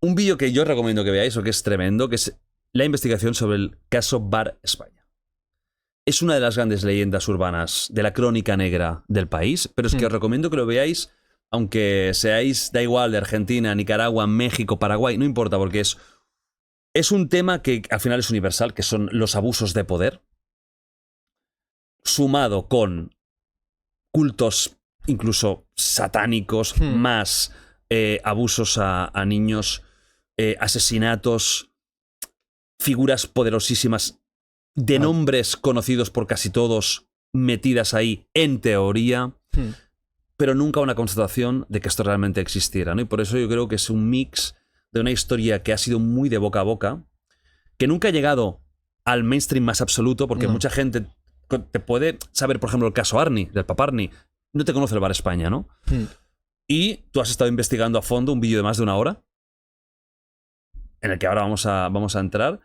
Un vídeo que yo recomiendo que veáis, o que es tremendo, que es la investigación sobre el caso Bar España. Es una de las grandes leyendas urbanas de la crónica negra del país, pero es que os recomiendo que lo veáis, aunque seáis, da igual, de Argentina, Nicaragua, México, Paraguay, no importa, porque es un tema que al final es universal, que son los abusos de poder, sumado con cultos incluso satánicos, más abusos a niños, asesinatos, figuras poderosísimas de nombres conocidos por casi todos, metidas ahí en teoría, pero nunca una constatación de que esto realmente existiera, ¿no? Y por eso yo creo que es un mix de una historia que ha sido muy de boca a boca, que nunca ha llegado al mainstream más absoluto, porque mucha gente te puede saber, por ejemplo, el caso Arni, del Papa Arni, no te conoce el Bar España, ¿no? Y tú has estado investigando a fondo un vídeo de más de 1 hora, en el que ahora vamos a entrar.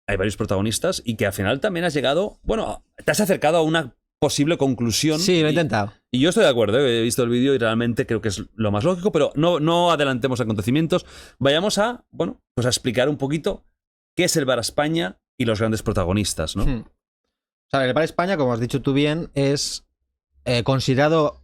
Hay varios protagonistas y que al final también has llegado, bueno, te has acercado a una posible conclusión. Sí, lo he intentado. Y yo estoy de acuerdo, he visto el vídeo y realmente creo que es lo más lógico, pero no adelantemos acontecimientos. Vayamos a, bueno, pues a explicar un poquito qué es el Bar España y los grandes protagonistas, ¿no? O sea, el Bar España, como has dicho tú bien, es considerado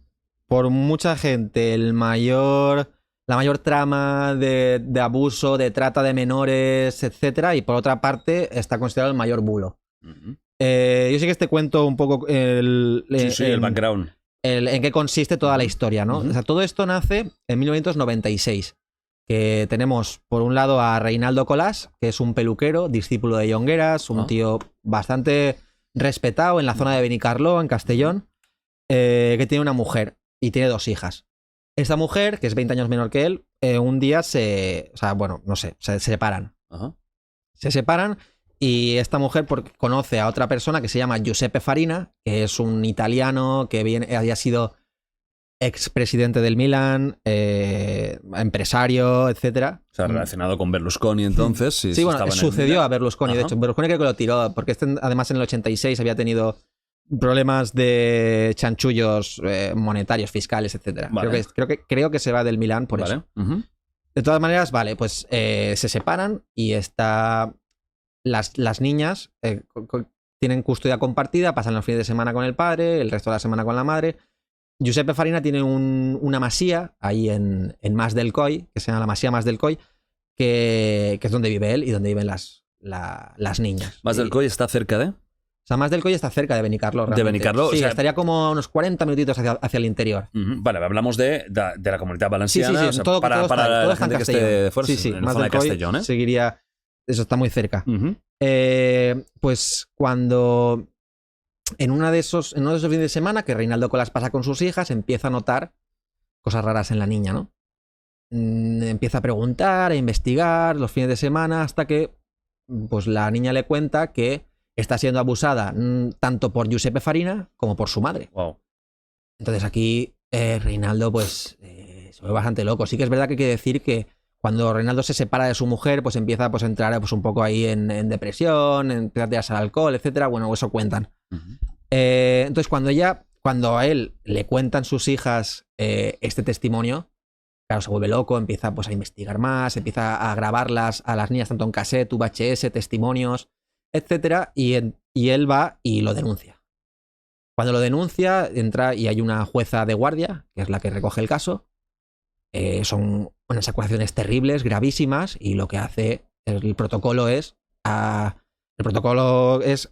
por mucha gente la mayor trama de abuso, de trata de menores, etcétera, y por otra parte está considerado el mayor bulo. Yo sí que te cuento un poco el background. En qué consiste toda la historia, ¿no? O sea, todo esto nace en 1996, que tenemos por un lado a Reinaldo Colás, que es un peluquero, discípulo de Jongueras, un tío bastante respetado en la zona de Benicarló, en Castellón, que tiene una mujer y tiene 2 hijas. Esta mujer, que es 20 años menor que él, un día se separan. Se separan y esta mujer conoce a otra persona que se llama Giuseppe Farina, que es un italiano que había sido expresidente del Milan, empresario, etcétera. O sea, relacionado con Berlusconi entonces. Sí, bueno, sucedió a Berlusconi. De hecho, Berlusconi creo que lo tiró, porque además en el 86 había tenido problemas de chanchullos monetarios, fiscales, etcétera. Vale. Creo que se va del Milán por eso. De todas maneras, vale, pues se separan y las niñas tienen custodia compartida, pasan los fines de semana con el padre, el resto de la semana con la madre. Giuseppe Farina tiene una masía ahí en Mas del Coll, que se llama la Masía Mas del Coll, que es donde vive él y donde viven las niñas. ¿Mas del Coll está cerca de...? O sea, Mas del Coll está cerca de Benicarló. ¿De Benicarló? Sí, o sea, estaría como a unos 40 minutitos hacia el interior. Vale, hablamos de la Comunidad Valenciana. Sí, o sea, todo para la gente que esté de fuera, sí, en la zona de Castellón, ¿eh? Seguiría... Eso está muy cerca. Pues cuando... En uno de esos fines de semana que Reinaldo Colás pasa con sus hijas, empieza a notar cosas raras en la niña, ¿no? Empieza a preguntar, a investigar los fines de semana, hasta que pues la niña le cuenta que está siendo abusada tanto por Giuseppe Farina como por su madre. Wow. Entonces aquí Reinaldo pues se ve bastante loco. Sí que es verdad que hay que decir que cuando Reinaldo se separa de su mujer, pues empieza pues, a entrar pues, un poco ahí en depresión, empieza a tirarse al alcohol, etcétera. Bueno, eso cuentan. Entonces cuando a él le cuentan sus hijas este testimonio, claro, se vuelve loco, empieza pues, a investigar más, empieza a grabarlas a las niñas tanto en cassette, VHS, testimonios, etcétera, y él va y lo denuncia. Cuando lo denuncia, entra y hay una jueza de guardia, que es la que recoge el caso. Son unas acusaciones terribles, gravísimas, y lo que hace el protocolo es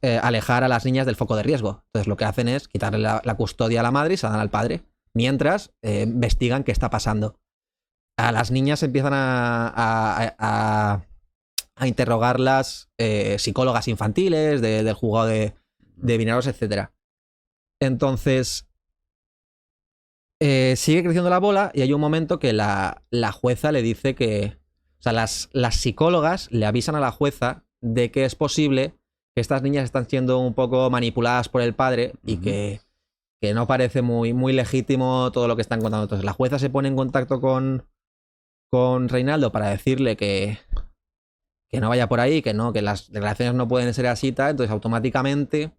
alejar a las niñas del foco de riesgo. Entonces lo que hacen es quitarle la custodia a la madre y se la dan al padre, mientras investigan qué está pasando. A las niñas empiezan a interrogarlas psicólogas infantiles del juzgado de Vinaros, etc. Entonces sigue creciendo la bola y hay un momento que la jueza le dice que... O sea, las psicólogas le avisan a la jueza de que es posible que estas niñas están siendo un poco manipuladas por el padre y que no parece muy legítimo todo lo que están contando. Entonces la jueza se pone en contacto con Reinaldo para decirle que no vaya por ahí, que las declaraciones no pueden ser así, tal. Entonces automáticamente...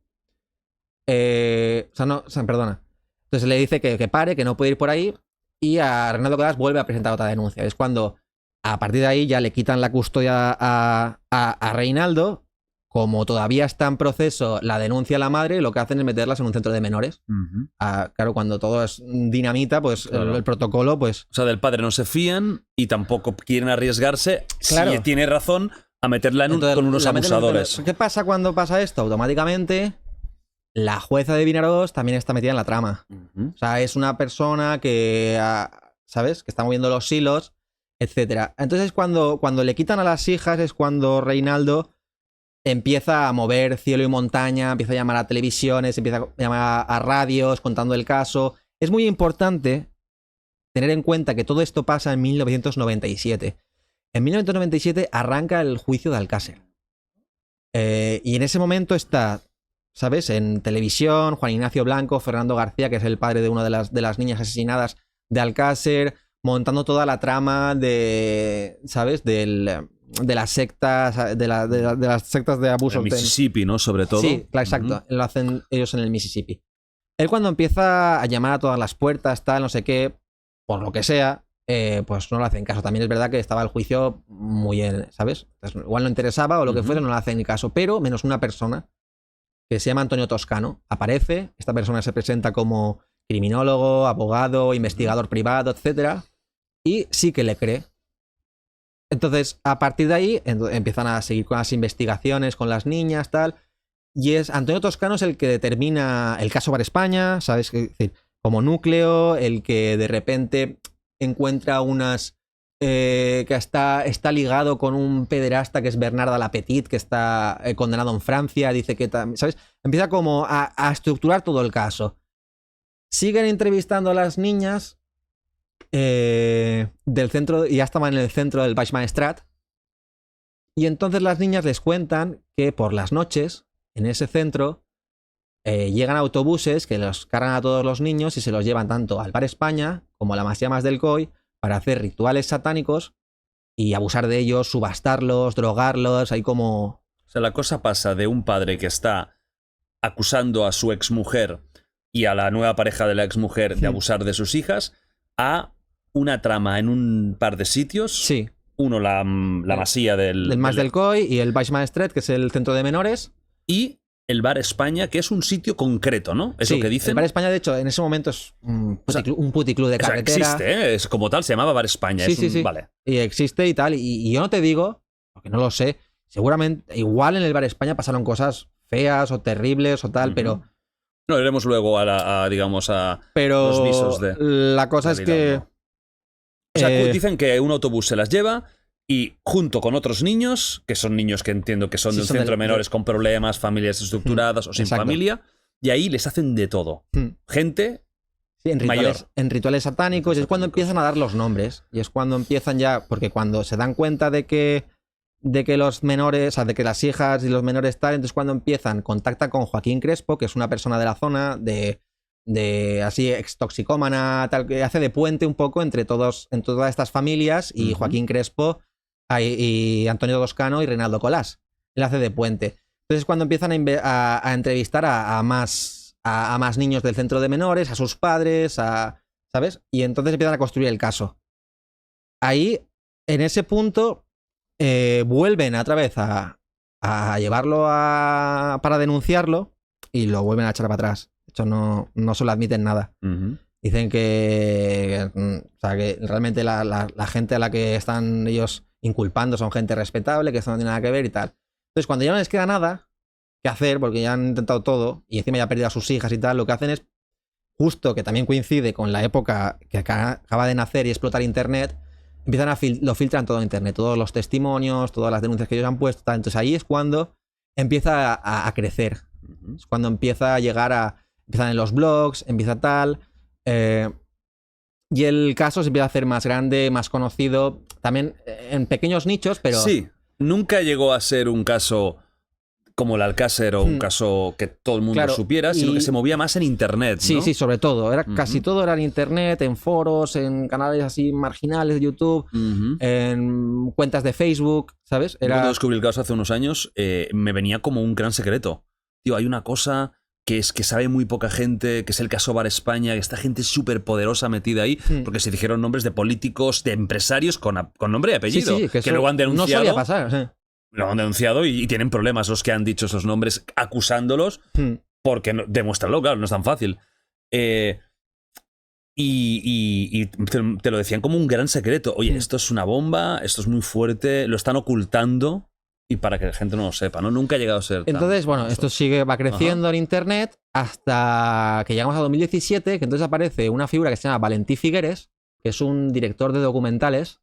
perdona. Entonces le dice que pare, que no puede ir por ahí, y a Reinaldo Colas vuelve a presentar otra denuncia. Es cuando, a partir de ahí, ya le quitan la custodia a Reinaldo. Como todavía está en proceso la denuncia a la madre, lo que hacen es meterlas en un centro de menores. Claro, cuando todo es dinamita, pues Claro. el protocolo, pues... O sea, del padre no se fían y tampoco quieren arriesgarse, Claro. si tiene razón, a meterla Entonces, con unos la meten en el abusadores. centro. ¿Qué pasa cuando pasa esto? Automáticamente, la jueza de Vinaròs también está metida en la trama. O sea, es una persona que, ¿sabes? Que está moviendo los hilos, etcétera. Entonces, cuando le quitan a las hijas, es cuando Reinaldo empieza a mover cielo y montaña, empieza a llamar a televisiones, empieza a llamar a radios contando el caso. Es muy importante tener en cuenta que todo esto pasa en 1997. En 1997 arranca el juicio de Alcácer. Y en ese momento está, ¿sabes? En televisión, Juan Ignacio Blanco, Fernando García, que es el padre de una de las niñas asesinadas de Alcácer, montando toda la trama de, ¿sabes? De las sectas, de las sectas de abuso. En Mississippi, ¿no? Sobre todo. Sí, claro, exacto. Lo hacen ellos en el Mississippi. Él cuando empieza a llamar a todas las puertas, tal, no sé qué, por lo que sea, pues no le hacen caso. También es verdad que estaba el juicio muy en, ¿sabes? Entonces, igual no interesaba o lo que fuera, no le hacen ni caso. Pero menos una persona que se llama Antonio Toscano. Aparece, esta persona se presenta como criminólogo, abogado, investigador privado, etcétera, y sí que le cree. Entonces, a partir de ahí, empiezan a seguir con las investigaciones, con las niñas, tal. Y es Antonio Toscano es el que determina el caso Bar España, ¿sabes? Es decir, como núcleo, el que de repente encuentra unas... que está ligado con un pederasta que es Bernard Lapetit, que está condenado en Francia, dice que... ¿Sabes? Empieza como a estructurar todo el caso. Siguen entrevistando a las niñas... del centro, y ya estaban en el centro del Baix Maestrat, y entonces las niñas les cuentan que por las noches en ese centro llegan autobuses que los cargan a todos los niños y se los llevan tanto al Bar España como a la Masiamas del Coll para hacer rituales satánicos y abusar de ellos, subastarlos, drogarlos, ahí como... O sea, la cosa pasa de un padre que está acusando a su exmujer y a la nueva pareja de la exmujer de abusar de sus hijas a una trama en un par de sitios. Sí. Uno, la masía del Mas del Coll y el Baix Maestrat, que es el centro de menores. Y el Bar España, que es un sitio concreto, ¿no? Es Sí, lo que dicen. el Bar España, de hecho, en ese momento es un puticlub de O sea, carretera. existe, ¿eh? Es como tal, se llamaba Bar España. Sí, es sí. Vale. Y existe y tal. Y yo no te digo, porque no lo sé, seguramente, igual en el Bar España pasaron cosas feas o terribles o tal, pero... No, iremos luego a Pero los visos de... la cosa es que... O sea, dicen que un autobús se las lleva y junto con otros niños, que son niños que entiendo que son de un centro de menores con problemas, familias estructuradas o sin familia, y ahí les hacen de todo. Gente sí, mayor. En rituales satánicos, y es cuando empiezan a dar los nombres. Y es cuando empiezan ya, porque cuando se dan cuenta de que los menores, o sea, de que las hijas y los menores están, entonces cuando empiezan, contactan con Joaquín Crespo, que es una persona de la zona, de así extoxicómana, tal, que hace de puente un poco entre todas estas familias, y Joaquín Crespo y Antonio Toscano y Reinaldo Colás. Él hace de puente. Entonces cuando empiezan a entrevistar a más niños del centro de menores, a sus padres, ¿sabes? Y entonces empiezan a construir el caso. Ahí, en ese punto, vuelven otra vez a llevarlo para denunciarlo y lo vuelven a echar para atrás. De hecho, no se lo admiten nada. Dicen que realmente la gente a la que están ellos inculpando son gente respetable, que eso no tiene nada que ver y tal. Entonces, cuando ya no les queda nada que hacer, porque ya han intentado todo y encima ya han perdido a sus hijas y tal, lo que hacen es, justo que también coincide con la época que acaba de nacer y explotar Internet, empiezan lo filtran todo en Internet, todos los testimonios, todas las denuncias que ellos han puesto, tal. Entonces ahí es cuando empieza a crecer. Es cuando empieza a llegar empiezan en los blogs, empieza tal... y el caso se empieza a hacer más grande, más conocido, también en pequeños nichos, pero... Sí, nunca llegó a ser un caso como el Alcácer o un caso que todo el mundo supiera, sino que se movía más en Internet, ¿no? Sí, sí, sobre todo. Casi todo era en Internet, en foros, en canales así marginales de YouTube, en cuentas de Facebook, ¿sabes? Cuando descubrí el caso hace unos años, me venía como un gran secreto. Tío, hay una cosa que sabe muy poca gente, que es el caso Bar España, que está gente súper poderosa metida ahí, porque se dijeron nombres de políticos, de empresarios con nombre y apellido, que luego han denunciado. No solía pasar, sí. Lo han denunciado y tienen problemas los que han dicho esos nombres acusándolos, porque demuéstralo, claro, no es tan fácil. Y te lo decían como un gran secreto. Oye, esto es una bomba, esto es muy fuerte, lo están ocultando y para que la gente no lo sepa, ¿no? Nunca ha llegado a ser tan Entonces, bueno, famoso. esto va creciendo en internet hasta que llegamos a 2017, que entonces aparece una figura que se llama Valentí Figueres, que es un director de documentales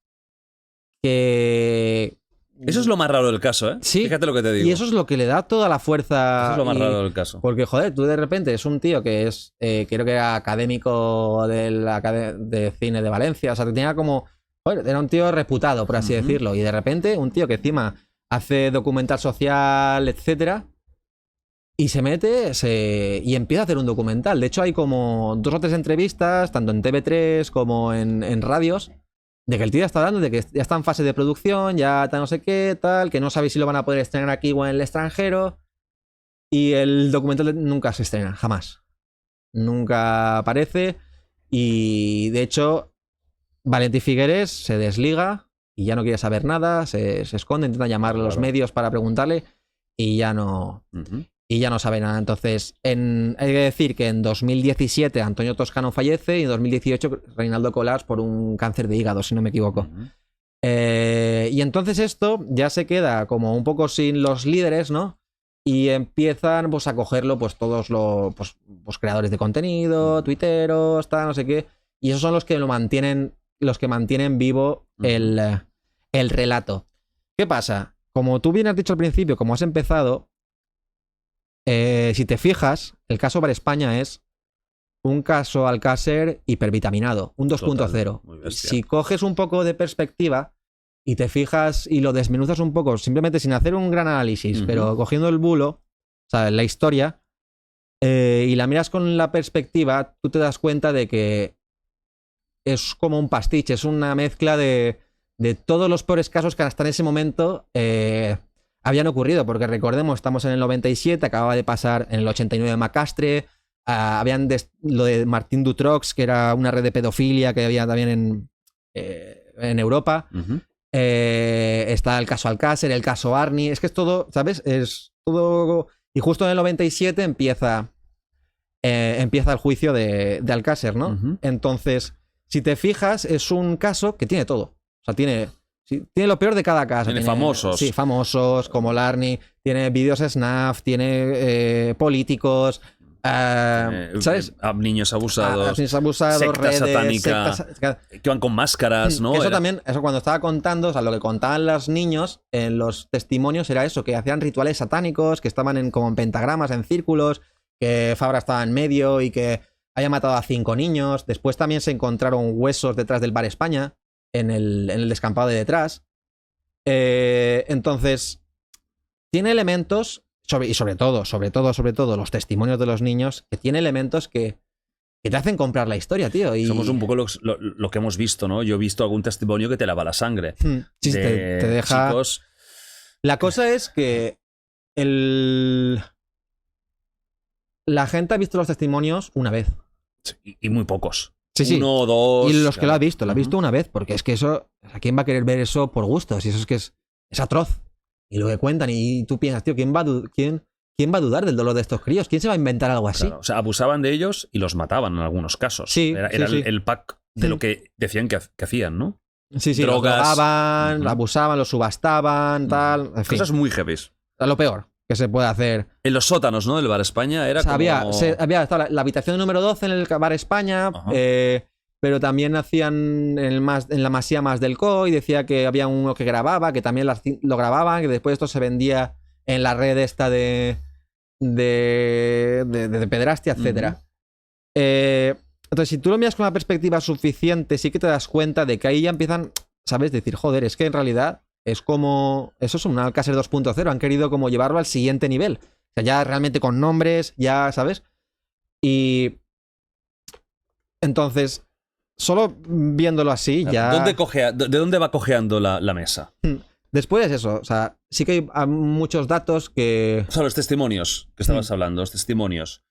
que... Eso es lo más raro del caso, ¿eh? Sí, fíjate lo que te digo. y eso es lo que le da toda la fuerza. Eso es lo más raro del caso. Porque, joder, tú de repente es un tío que es, creo que era académico de cine de Valencia, o sea, que tenía como... Joder, era un tío reputado, por así decirlo, y de repente un tío que encima hace documental social, etcétera, y se mete y empieza a hacer un documental. De hecho, hay como 2 o 3 entrevistas, tanto en TV3 como en radios, de que el tío está hablando de que ya está en fase de producción, ya está no sé qué, tal, que no sabéis si lo van a poder estrenar aquí o en el extranjero. Y el documental nunca se estrena, jamás. Nunca aparece. Y de hecho, Valentí Figueres se desliga y ya no quiere saber nada, se esconde, intenta llamar a los medios para preguntarle y ya no... Y ya no sabe nada. Entonces, hay que decir que en 2017 Antonio Toscano fallece y en 2018 Reinaldo Colás por un cáncer de hígado, si no me equivoco. Y entonces esto ya se queda como un poco sin los líderes, ¿no? Y empiezan pues a cogerlo pues todos los pues, creadores de contenido, tuiteros, tal, no sé qué. Y esos son los que mantienen vivo el relato. ¿Qué pasa? Como tú bien has dicho al principio, como has empezado... si te fijas, el caso Bar España es un caso Alcácer hipervitaminado, un 2.0. Si coges un poco de perspectiva y te fijas y lo desmenuzas un poco, simplemente sin hacer un gran análisis, pero cogiendo el bulo, o sea, la historia, y la miras con la perspectiva, tú te das cuenta de que es como un pastiche, es una mezcla de todos los peores casos que hasta en ese momento... habían ocurrido, porque recordemos, estamos en el 97, acababa de pasar en el 89 Macastre, habían lo de Martín Dutrox, que era una red de pedofilia que había también en Europa, está el caso Alcácer, el caso Arni, es que es todo, ¿sabes? Es todo... Y justo en el 97 empieza el juicio de Alcácer, ¿no? Entonces, si te fijas, es un caso que tiene todo, o sea, tiene lo peor de cada caso. Tiene famosos. Sí, famosos, como Larny. Tiene vídeos snuff, tiene políticos. ¿Sabes? Niños abusados. Niños abusados, secta redes, satánica. Que van con máscaras, ¿no? Eso cuando estaba contando, o sea, lo que contaban los niños en los testimonios era eso, que hacían rituales satánicos, que estaban como en pentagramas, en círculos, que Fabra estaba en medio y que había matado a 5 niños. Después también se encontraron huesos detrás del Bar España. En el descampado de detrás. Entonces, tiene elementos, sobre todo, los testimonios de los niños, que tiene elementos que te hacen comprar la historia, tío. Y... Somos un poco lo que hemos visto, ¿no? Yo he visto algún testimonio que te lava la sangre. Sí, te deja... Chicos... La cosa es que la gente ha visto los testimonios una vez. Y muy pocos. Sí. 1 o 2. Y los que lo ha visto una vez, porque es que eso, ¿a quién va a querer ver eso por gusto? Si eso es que es atroz. Y lo que cuentan, y tú piensas, tío, ¿quién va a dudar del dolor de estos críos? ¿Quién se va a inventar algo así? Claro, o sea, abusaban de ellos y los mataban en algunos casos. Sí, era sí. el pack de lo que decían que hacían, ¿no? Sí, drogas, los drogaban, los abusaban, los subastaban, tal, en fin. Cosas muy heavies. Lo peor que se puede hacer. En los sótanos, ¿no? Del Bar España era o sea, como... había estado la habitación número 12 en el Bar España, pero también hacían en la Masía Más del COI, decía que había uno que grababa, que también lo grababan, que después esto se vendía en la red esta de pederastia, etcétera. Entonces, si tú lo miras con una perspectiva suficiente, sí que te das cuenta de que ahí ya empiezan, ¿sabes? Decir, joder, es que en realidad es como... Eso es un Alcácer 2.0, han querido como llevarlo al siguiente nivel. O sea, ya realmente con nombres, ya, ¿sabes? Y... Entonces... Solo viéndolo así, ya... ¿De dónde va cojeando la mesa? Después eso, o sea, sí que hay muchos datos que... O sea, los testimonios que estabas hablando, los testimonios.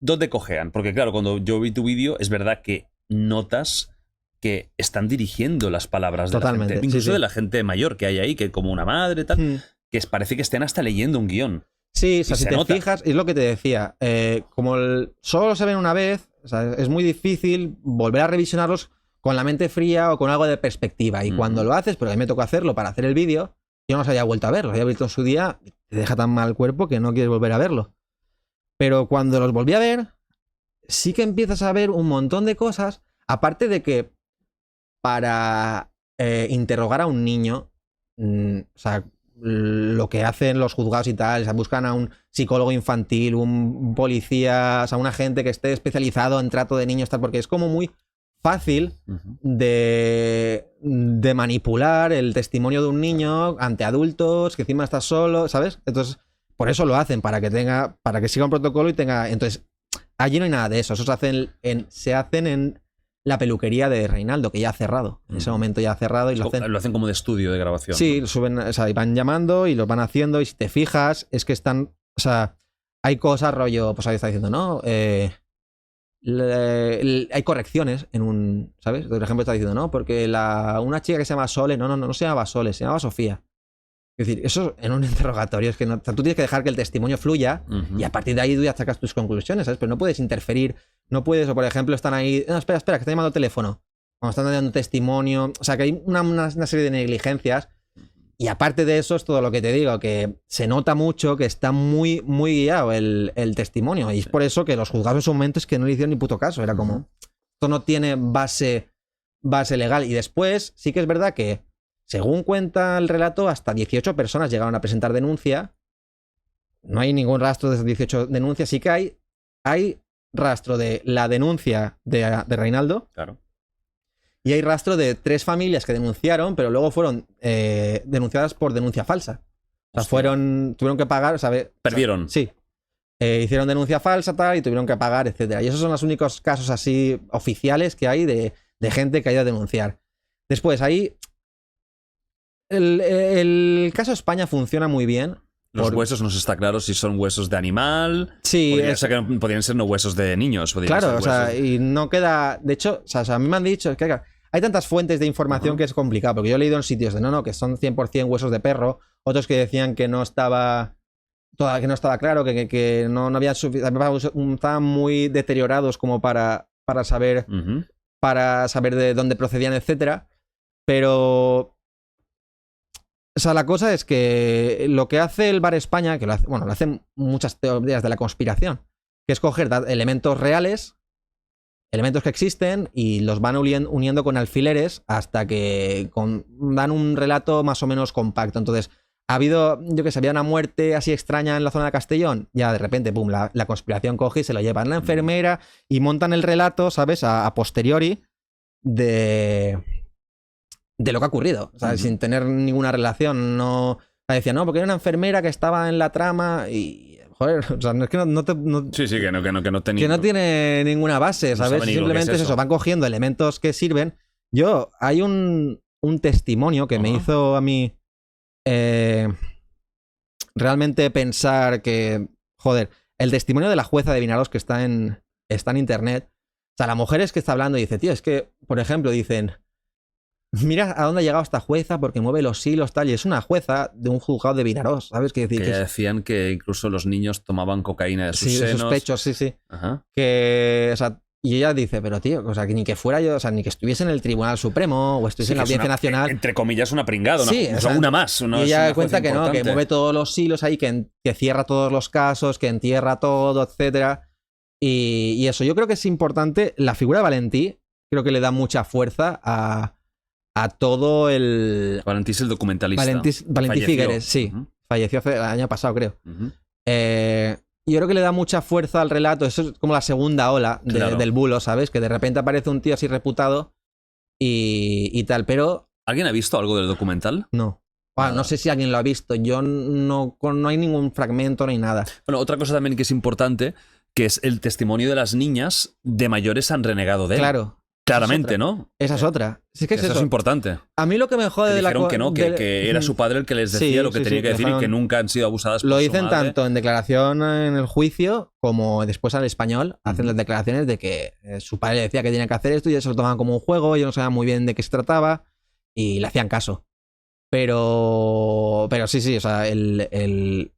¿Dónde cojean? Porque claro, cuando yo vi tu vídeo, es verdad que notas que están dirigiendo las palabras de Totalmente, la gente. Incluso sí. de la gente mayor que hay ahí, que como una madre, tal, que parece que estén hasta leyendo un guión. Sí, o sea, Y si se te nota. fijas, es lo que te decía. Como solo se ven una vez, o sea, es muy difícil volver a revisionarlos con la mente fría o con algo de perspectiva. Y cuando lo haces, pero a mí me tocó hacerlo para hacer el vídeo, yo no los había vuelto a ver, los había visto en su día, te deja tan mal el cuerpo que no quieres volver a verlo. Pero cuando los volví a ver, sí que empiezas a ver un montón de cosas, aparte de que para interrogar a un niño, o sea, lo que hacen los juzgados y tal, o sea, buscan a un psicólogo infantil, un policía, o sea, un agente que esté especializado en trato de niños, tal, porque es como muy fácil de manipular el testimonio de un niño ante adultos, que encima está solo, ¿sabes? Entonces, por eso lo hacen, para que siga un protocolo y tenga. Entonces, allí no hay nada de eso. Eso se hacen en la peluquería de Reinaldo, que ya ha cerrado. En ese momento ya ha cerrado y lo hacen Como de estudio de grabación. Sí, ¿no? suben, o sea, y van llamando y los van haciendo, y si te fijas, es que están, o sea, hay cosas rollo, pues ahí está diciendo, ¿no? Hay correcciones en un, ¿sabes? Por ejemplo, está diciendo, no, porque una chica que se llama Sole, no se llamaba Sole, se llamaba Sofía. Es decir, eso en un interrogatorio es que no, o sea, tú tienes que dejar que el testimonio fluya y a partir de ahí tú ya sacas tus conclusiones, ¿sabes? Pero no puedes interferir, no puedes, o por ejemplo, están ahí, no, espera, que está llamando el teléfono, cuando están dando testimonio, o sea, que hay una serie de negligencias. Y aparte de eso es todo lo que te digo, que se nota mucho que está muy, muy guiado el testimonio. Y es por eso que los juzgados en su momento es que no le hicieron ni puto caso. Era como, esto no tiene base legal. Y después sí que es verdad que, según cuenta el relato, hasta 18 personas llegaron a presentar denuncia. No hay ningún rastro de esas 18 denuncias. Sí que hay rastro de la denuncia de Reinaldo. Claro. Y hay rastro de 3 familias que denunciaron, pero luego fueron denunciadas por denuncia falsa. O sea, tuvieron que pagar, ¿sabes? Perdieron. O sea, sí. Hicieron denuncia falsa, tal, y tuvieron que pagar, etcétera. Y esos son los únicos casos así oficiales que hay de gente que ha ido a denunciar. Después, ahí. El caso España funciona muy bien. Los huesos no se está claro si son huesos de animal. Sí, podrían ser no huesos de niños. Claro, o sea, y no queda. De hecho, o sea, a mí me han dicho que hay tantas fuentes de información que es complicado, porque yo he leído en sitios de no, que son 100% huesos de perro, otros que decían que no estaba claro, que no había estaban muy deteriorados como para saber de dónde procedían, etcétera. Pero o sea, la cosa es que lo que hace el Bar España, que lo hacen muchas teorías de la conspiración, que es coger elementos reales, elementos que existen, y los van uniendo con alfileres hasta que dan un relato más o menos compacto. Entonces, había una muerte así extraña en la zona de Castellón, ya de repente, pum, la conspiración coge y se lo llevan a la enfermera y montan el relato, ¿sabes? A posteriori de lo que ha ocurrido, o sea, sin tener ninguna relación. No decía, no, porque era una enfermera que estaba en la trama y, joder, o sea, es que no sí, que no tenía. Que no tiene ninguna base, ¿sabes? Simplemente es eso, van cogiendo elementos que sirven. Hay un testimonio que me hizo a mí realmente pensar que, joder, el testimonio de la jueza de Vinaros que está en internet. O sea, la mujer es que está hablando y dice, tío, es que, por ejemplo, dicen, mira a dónde ha llegado esta jueza porque mueve los hilos, tal, y es una jueza de un juzgado de Vinarós, ¿sabes? Que decían que incluso los niños tomaban cocaína de sus senos. De sus pechos, sí. Ajá. Que, o sea, y ella dice, pero tío, o sea, que ni que fuera yo, o sea, ni que estuviese en el Tribunal Supremo o estuviese en la Audiencia Nacional. Entre comillas, una pringada, una más. Y ella cuenta que no, que mueve todos los hilos ahí, que cierra todos los casos, que entierra todo, etcétera. Y eso, yo creo que es importante. La figura de Valentí, creo que le da mucha fuerza a todo el... Valentí es el documentalista. Valentí Figueres, sí. Falleció el año pasado, creo. Yo creo que le da mucha fuerza al relato. Eso es como la segunda ola del bulo, ¿sabes? Que de repente aparece un tío así reputado y tal, pero... ¿Alguien ha visto algo del documental? No. No sé si alguien lo ha visto. Yo no hay ningún fragmento ni nada. Bueno, otra cosa también que es importante, que es el testimonio de las niñas de mayores han renegado de él. Claro. claramente, ¿no? Esa es otra. Sí, es que es eso eso. es importante. A mí lo que me jode de la... Dijeron que no, que era su padre el que les decía lo que tenía que decir y que nunca han sido abusadas por Lo su dicen madre. tanto en declaración en el juicio como después al español. Hacen las declaraciones de que su padre le decía que tenía que hacer esto y ellos se lo tomaban como un juego, ellos no sabían muy bien de qué se trataba y le hacían caso. Pero sí, o sea, el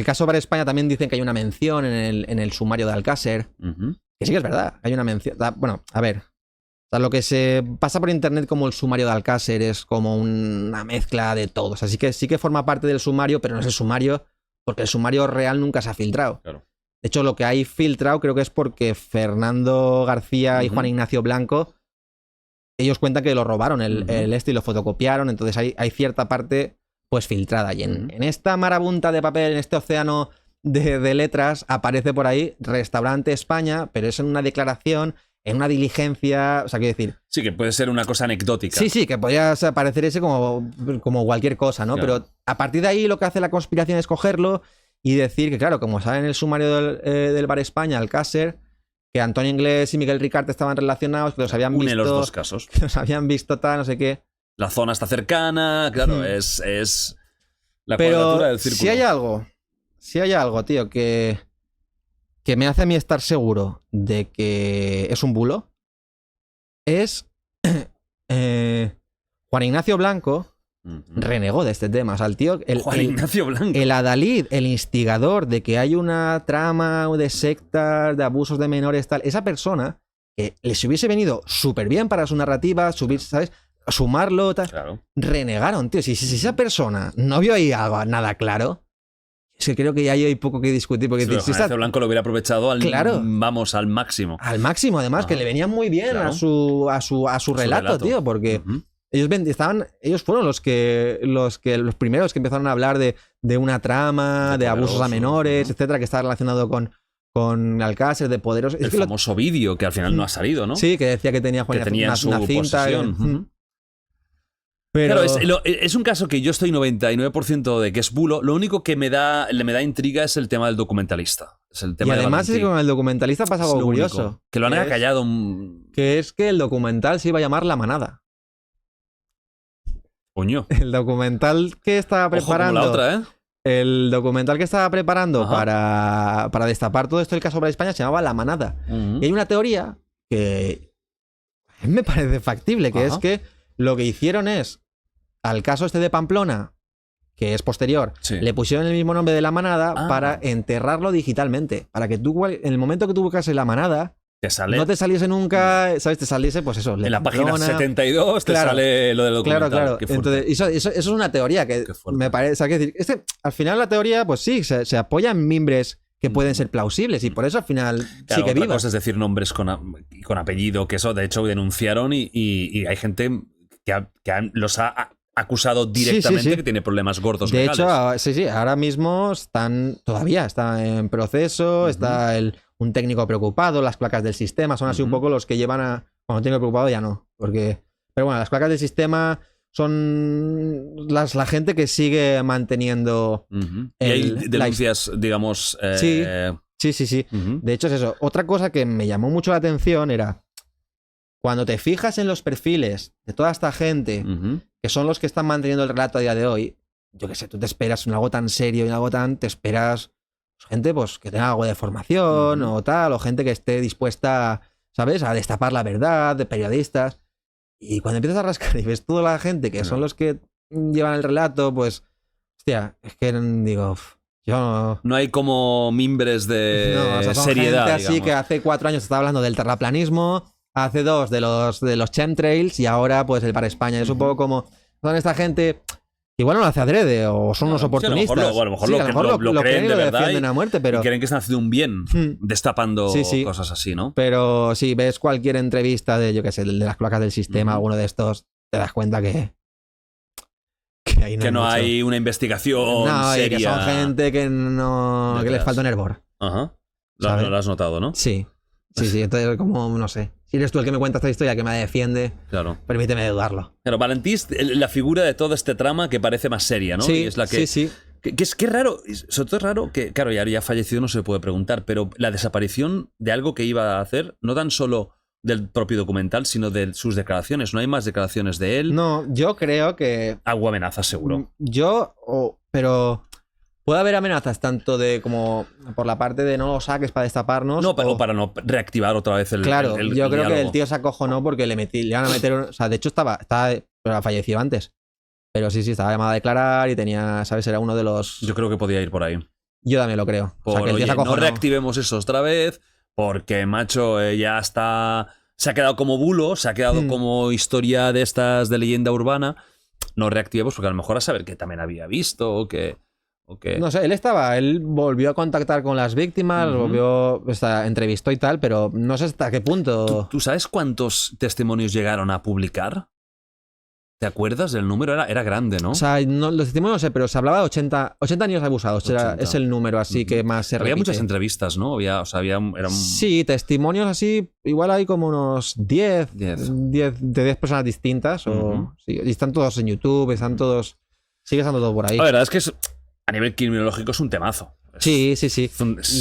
caso para España también dicen que hay una mención en el sumario de Alcácer. Que sí que es verdad, hay una mención. Bueno, a ver. O sea, lo que se pasa por internet como el sumario de Alcácer es como una mezcla de todo. O sea, sí que forma parte del sumario, pero no es el sumario, porque el sumario real nunca se ha filtrado. Claro. De hecho, lo que hay filtrado creo que es porque Fernando García y Juan Ignacio Blanco, ellos cuentan que lo robaron el y lo fotocopiaron, entonces hay cierta parte pues filtrada. Y en esta marabunta de papel, en este océano de letras, aparece por ahí Restaurante España, pero es en una declaración, en una diligencia, o sea, quiero decir... Sí, que puede ser una cosa anecdótica. Sí, que podría parecer ese como cualquier cosa, ¿no? Claro. Pero a partir de ahí lo que hace la conspiración es cogerlo y decir que, claro, como sale en el sumario del Bar España, Alcácer, que Antonio Inglés y Miguel Ricart estaban relacionados, que los habían Une visto... los dos casos. Que los habían visto tal, no sé qué... La zona está cercana, claro, es la Pero cuadratura del círculo. si hay algo, tío, que me hace a mí estar seguro de que es un bulo, es Juan Ignacio Blanco renegó de este tema. O sea, el tío, Juan Ignacio Blanco. el adalid, el instigador de que hay una trama de sectas, de abusos de menores, tal, esa persona que les hubiese venido súper bien para su narrativa, ¿sabes? Sumarlo, tal. Claro. Renegaron, tío. Si esa persona no vio ahí nada claro, es que creo que ya hay poco que discutir. Porque Sí, si Juan Ignacio Blanco lo hubiera aprovechado al máximo. Al máximo, además, que le venía muy bien Claro. a su relato, tío, porque ellos fueron los primeros que empezaron a hablar de una trama, de abusos a menores, etcétera, que está relacionado con Alcácer, de poderos. El famoso vídeo que al final no ha salido, ¿no? Sí, que decía que tenía Juan tenía una su cinta. posesión. Pero Claro, es un caso que yo estoy 99% de que es bulo. Lo único que me da intriga es el tema del documentalista. Es el tema y de además es que Valentí. con el documentalista pasa Es algo lo único. curioso. Que lo han es- acallado. Que es que el documental se iba a llamar La Manada. Coño. El documental que estaba Ojo, como preparando. la otra, ¿eh? El documental que estaba preparando Ajá. para destapar todo esto del caso para España se llamaba La Manada. Y hay una teoría que a mí me parece factible, que Ajá. es que lo que hicieron es, al caso este de Pamplona, que es posterior, Sí. le pusieron el mismo nombre de La Manada Ah. para enterrarlo digitalmente. Para que tú, en el momento que tú buscas La Manada, Te sale no te saliese nunca, ¿sabes? Te saliese, pues eso, en la página Pamplona. 72 te Claro. sale lo del documental. Claro. Qué fuerte. Entonces, eso es una teoría que Qué fuerte. me parece. O sea, que decir, al final la teoría, pues sí, se apoya en mimbres que pueden ser plausibles y por eso al final Claro, sí que otra viva. cosa es decir nombres con apellido, que eso de hecho denunciaron y hay gente que los ha acusado directamente sí. que tiene problemas gordos De legales. hecho, sí, ahora mismo todavía está en proceso, está un técnico preocupado, las placas del sistema son así un poco los que llevan a... Bueno, técnico preocupado ya no, porque... Pero bueno, las placas del sistema son la gente que sigue manteniendo... Y hay denuncias, digamos... Sí. Sí. Ujú. De hecho es eso. Otra cosa que me llamó mucho la atención era cuando te fijas en los perfiles de toda esta gente, Ujú. que son los que están manteniendo el relato a día de hoy, yo qué sé, tú te esperas en algo tan serio y en algo tan... Te esperas gente pues que tenga algo de formación o tal, o gente que esté dispuesta, ¿sabes?, a destapar la verdad, de periodistas. Y cuando empiezas a rascar y ves toda la gente que son los que llevan el relato, pues, hostia, es que digo, yo no... No hay como mimbres de No, o sea, son seriedad, gente así digamos. que hace 4 años estaba hablando del terraplanismo, hace 2 de los chemtrails y ahora pues el para España. Es un poco como son esta gente que igual no lo hace adrede o son unos Sí, oportunistas. a lo mejor lo creen y de lo verdad defienden y- a muerte, pero... Y creen que están haciendo un bien destapando Sí. cosas así, ¿no? Pero si ves cualquier entrevista de, yo qué sé, de las placas del sistema, alguno de estos, te das cuenta que ahí Que no mucho. hay una investigación No, y seria. que son gente que no... que les detrás. falta un hervor. Ajá. ¿Sabes? Lo has notado, ¿no? Sí. Entonces como, no sé. Si eres tú el que me cuenta esta historia que me defiende, Claro. permíteme dudarlo. Pero Valentí es la figura de toda este trama que parece más seria, ¿no? Sí, Y es la que, sí. Que es que raro, sobre todo es raro que, claro, ya fallecido no se puede preguntar, pero la desaparición de algo que iba a hacer, no tan solo del propio documental, sino de sus declaraciones. No hay más declaraciones de él. No, yo creo que... Algo amenaza, seguro. Pero puede haber amenazas tanto de como por la parte de no lo saques para destaparnos. No, pero para no reactivar otra vez el Claro, el yo creo diálogo. que el tío se acojonó porque le van a meter... O sea, de hecho estaba pero fallecido antes. Pero sí, estaba llamado a declarar y tenía, ¿sabes? Era uno de los... Yo creo que podía ir por ahí. Yo también lo creo. O sea, que el tío Oye, se acojonó. no reactivemos eso otra vez, porque, macho, ya está... Se ha quedado como bulo, se ha quedado como historia de estas de leyenda urbana. No reactivemos, porque a lo mejor a saber que también había visto o que... No sé, él volvió a contactar con las víctimas, entrevistó y tal, pero no sé hasta qué punto... ¿Tú sabes cuántos testimonios llegaron a publicar? ¿Te acuerdas del número? Era grande, ¿no? O sea, los testimonios no sé, pero se hablaba de 80 niños abusados. 80. Es el número así que más se repite. Había muchas entrevistas, ¿no? Sí, testimonios así, igual hay como unos 10 de 10 personas distintas. Sí, y están todos en YouTube, sigue estando todo por ahí. La verdad es que a nivel criminológico es un temazo. Sí. Es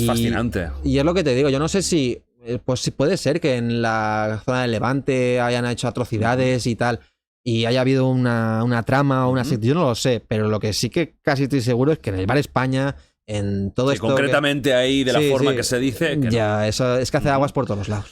fascinante. Y es lo que te digo, yo no sé si... Pues sí puede ser que en la zona del Levante hayan hecho atrocidades y tal... Y haya habido una trama o una secta, yo no lo sé, pero lo que sí que casi estoy seguro es que en el Bar España, en todo esto... Concretamente ahí, de la forma que se dice... Que ya, no. Eso es que hace aguas por todos los lados.